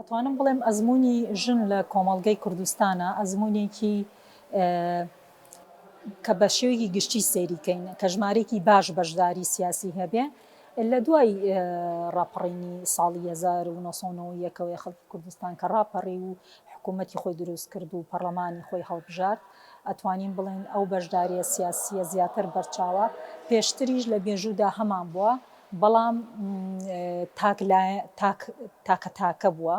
ئەتوانم بڵێم ئەزمموی ژن لە کۆمەڵگەی کوردستانە ئەزممویێکی کە بە شێوەیەکی گشتی سەیریکەین کە ژمارێکی باش بەشداری سیاسی هەبێ لە دوای ڕاپەڕینی ساڵی 1990ەوەی خەڵکی کوردستان کە ڕاپەڕی و حکوومەتی خۆی دروست کرد و پەرلەمانی خۆی هەڵبژار ئەتوانین بڵێن ئەو بەشداریە سیاسیە زیاتر بەرچاوە پێشتریش لە بێژوودا هەمان بووە بەڵام تاکە بووە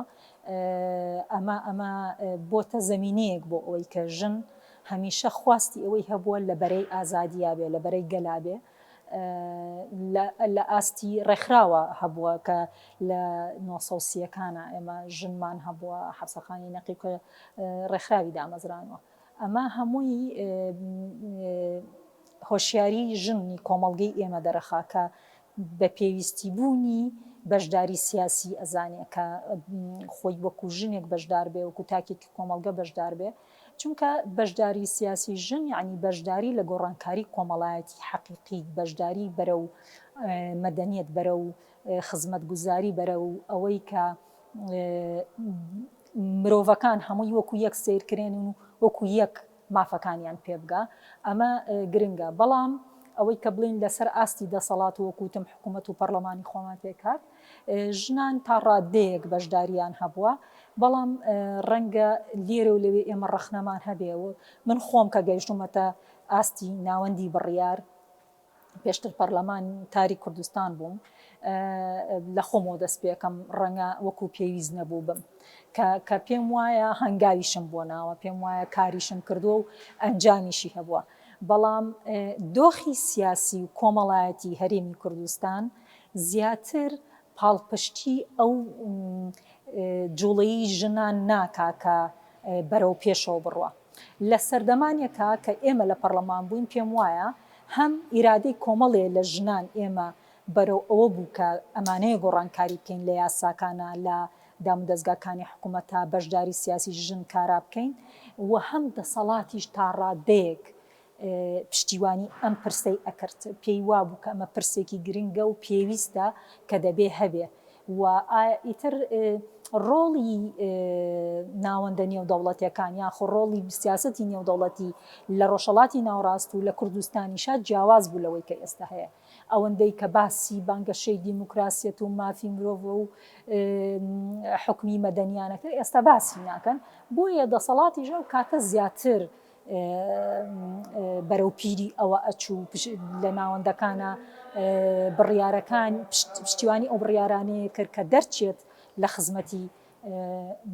ئەمە بۆتە زەمینەیەک بۆ ئەوەی کە ژن هەمیشە خواستی ئەوەی هەبووە لە بەرەی ئازادیا بێ لە بەرەی گەلابێ لە ئاستی ڕێکخراوە هەبووە کە لە 1930ەکانە ئێمە ژنمان هەبووە حەبسەخانی نەقیب کە ڕێکخراوی دامەزرانەوە ئەمە هەمووی هۆشیاری ژنی کۆمەڵگەی ئێمە دەرەخا کە بە پێویستی بوونی بەشداری سیاسی ئەزانێ کە خۆی وەکو ژنێک بەشدار بێ وەکو تاکێکی کۆمەڵگە بەشدار بێ چونکە بەشداری سیاسی ژن یعنی بەشداری لە گۆڕانکاری کۆمەڵایەتی حەقیقی بەشداری بەرە و مەدەنیەت بەرە و خزمەتگوزاری بەرە و ئەوەی کە مرۆڤەکان هەمووی وەکو یەک سیرکرێن و وەکو یەک مافەکانیان پێ بگا ئەمە گرنگە بەڵام ئەوەی کە بڵین لەسەر ئاستی دەسەڵات وەکوتم حکوومەت و پەرلەمانی خۆمان پێکات ژنان تا ڕادەیەک بەشداریان هەبووە بەڵام ڕەنگە لێرە و لەوێ ئێمە ڕەخنەمان هەبێەوە من خۆم کە گەیشتومەتە ئاستی ناوەندی بڕیار پێشتر پەرلەمان تاری کوردستان بووم لە خۆمەوە دەست پێکەم ڕەنگە وەکو پێویست نەبوو بم کە پێم وایە هەنگاویشم بۆ ناوە پێم وایە کاریشم کردووە و ئەنجامیشی هەبووە بەڵام دۆخی سیاسی و کۆمەڵایەتی هەرێمی کوردستان زیاتر پاڵپشتی ئەو جوڵەیی ژنان ناکا کە بەرەو پێشەوە بڕوە لە سەردەمانێکە کە ئێمە لە پەرلەمان بووین پێم وایە هەم ئیرادەی کۆمەڵێ لە ژنان ئێمە بەرەو ئەوە بوو کە ئەمانەیە گۆڕانکاری بکەین لە یاساکانە لە دامودەستگاکانی حکوومەتە بەشداری سیاسی ژن کارا بکەین و هەم دەسەڵاتیش تا ڕادەیەک پشتیوانی ئەم پرسەی ئەکرد پێی وا بوو کە ئەمە پرسێکی گرنگە و پێویستە کە دەبێ هەبێ و ئیتر ڕۆڵی ناوەندە نێودەوڵەتیەکان یاخۆ ڕۆڵی سیاسەتی نێودەوڵەتی لە ڕۆژهەڵاتی ناوڕاست و لە کوردستانیشا جیاواز بوو لەوەی کە ئێستا هەیە ئەوەندەی کە باسی بانگەشەی دیموکراسیەت و مافی مرۆڤ و حکمی مەدەنیانەکە ئێستا باسی ناکەن بۆیە دەسەڵاتی ژەو کاتە زیاتر بەرەو پیری ئەوە ئەچوو لە ناوەندەکانە بڕیارەکان پشتیوانی ئەو بڕیارانەیە کرد کە دەرچێت لە خزمەتی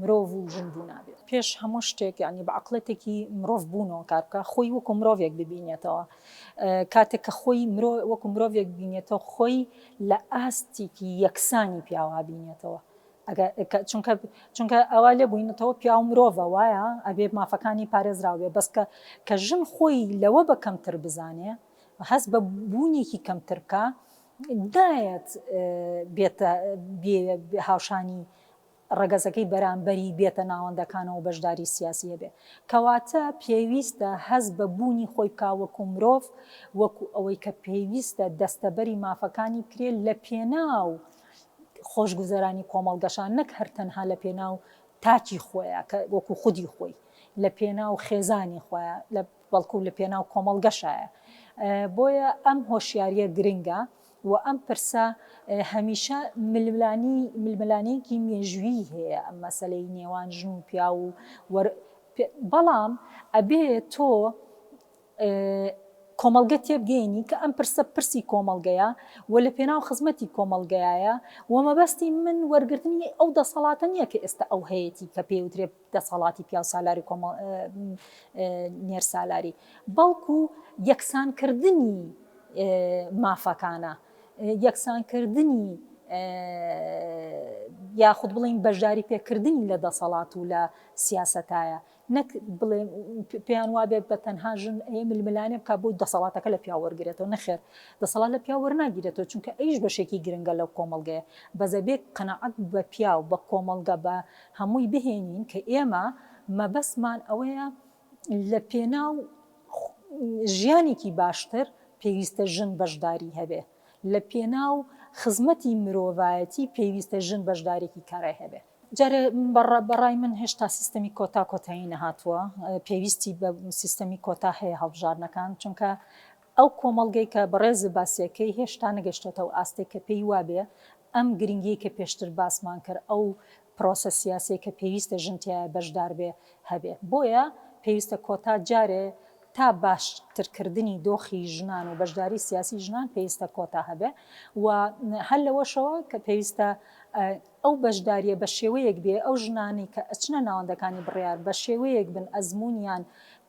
مرۆڤ و ژن بوو نابێت پێش هەموو شتێک ینی بە عەقڵەتێکی مرۆڤ بوونەوە کار بکە خۆی وەکو مرۆڤێک ببینێتەوە کاتێک کە خۆی وەکو مرۆڤێک ببینێتەوە خۆی لە ئاستێکی یەکسانی پیاوە بینێتەوە چونکە ئەوە لێ بووینەتەوە پیا و مرۆڤە وایە ئەبێ مافەکانی پارێزراوێ بەس کە ژن خۆی لەوە بە کەمتر بزانێ هەست بە بوونێکی کەمتر بکە دایەت بێتە هاوشانی ڕەگەزەکەی بەرامبەری بێتە ناوەندەکانەوە بەشداری سیاسی هەبێ کەواتە پێویستە هەست بە بوونی خۆی بکا وەکو مرۆڤ وەکو ئەوەی کە پێویستە دەستەبەری مافەکانی بکرێت لە پێناو خۆشگوزەرانی کۆمەڵگەشان نەک هەر تەنها لە پێناو تاکی خۆیە وەکو خودی خۆی لە پێناو خێزانی خۆیە بەڵکو لە پێناو کۆمەڵگەشایە بۆیە ئەم هۆشیاریە گرنگە و ئەم پرسە هەمیشە ململانەیەکی مێژووی هەیە ئەم مەسەلەی نێوان ژن و پیا و بەڵام ئەبێ تۆ کۆمەڵگە تێبگەینی کە ئەم پرسە پرسی کۆمەڵگەیە و لە پێناو خزمەتی کۆمەڵگەیە و مەبەستی من وەرگرتنی ئەو دەسەڵاتە نییە کە ئێستا ئەو هەیەی کە پێوترێ دەسەڵاتی پیا و سالاری نێرسالاری بەڵکو یەکسانکردنی مافەکانە یەکسانکردنی یاخود بڵین بەشداری پێکردنی لە دەسەڵات و لە سیاسەتایە نەک بڵێ پێیان وابێ بە تەنها ژن ململانێ بکە بۆی دەسەڵاتەکە لە پیا وەرگێتەوە نەخێر دەسەڵات لە پیا وەرناگیرێتەوە چونکە ئەیش بەشێکی گرنگە لەو کۆمەڵگەیە بەزەبێ قەنەعەت بە پیا و بە کۆمەڵگە بە هەمووی بهێنین کە ئێمە مەبەستمان ئەوەیە لە پێناو ژیانێکی باشتر پێویستە ژن بەشداری هەبێ لە پێناو خزمەتی مرۆڤایەتی پێویستە ژن بەشدارێکی کارای هەبێ جارێ بەڕای من هێشتا سیستەمی کۆتا کۆتایی نەهاتووە پێویستی بە سیستەمی کۆتا هەیە هەڵبژاردنەکان چونکە ئەو کۆمەڵگەی کە بەڕێز باسیەکەی هێشتا نەگەشتێتەوە ئاستێک کە پێی وابێ ئەم گرنگی کە پێشتر باسمان کرد ئەو پرۆسە سیاسی کە پێویستە ژنتیایە بەشدار بێ هەبێ بۆیە پێویستە کۆتا جارێ تا باشترکردنی دۆخی ژنان و بەشداری سیاسی ژنان پێویستە کۆتا هەبێ و هەر لەوەشەوە کە پێویستە ئەو بەشداریە بە شێوەیەک بێ ئەو ژنانی کە ئەچنە ناوەندەکانی بڕیار بە شێوەیەک بن ئەزممویان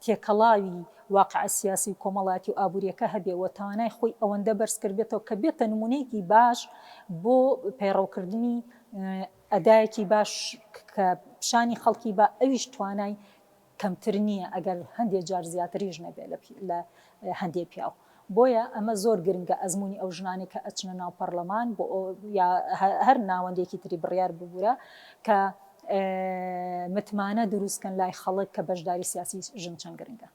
تێکەڵاوی واقع سیاسی و کۆمەڵاتی و ئابوووریەکە هەبێەوە توانای خۆی ئەوەندە بەرزکرد بێتەوە کە بێتە نمونەیەکی باش بۆ پەیڕەوکردنی ئەدایەکی باش کە پیشانی خەڵکی بە ئەویش توانای کەمتر نییە ئەگەر هەندێک جار زیاتریش نەبێت لە هەندێک پیاو بۆیە ئەمە زۆر گرنگە ئەزمموی ئەو ژنانی کە ئەچنە ناو پەرلەمان بۆ یا هەر ناوەندێکی تری بڕیار ببوورە کە متمانە دروستکەن لای خەڵک کە بەشداری سیاسی ژن چەند گرنگە.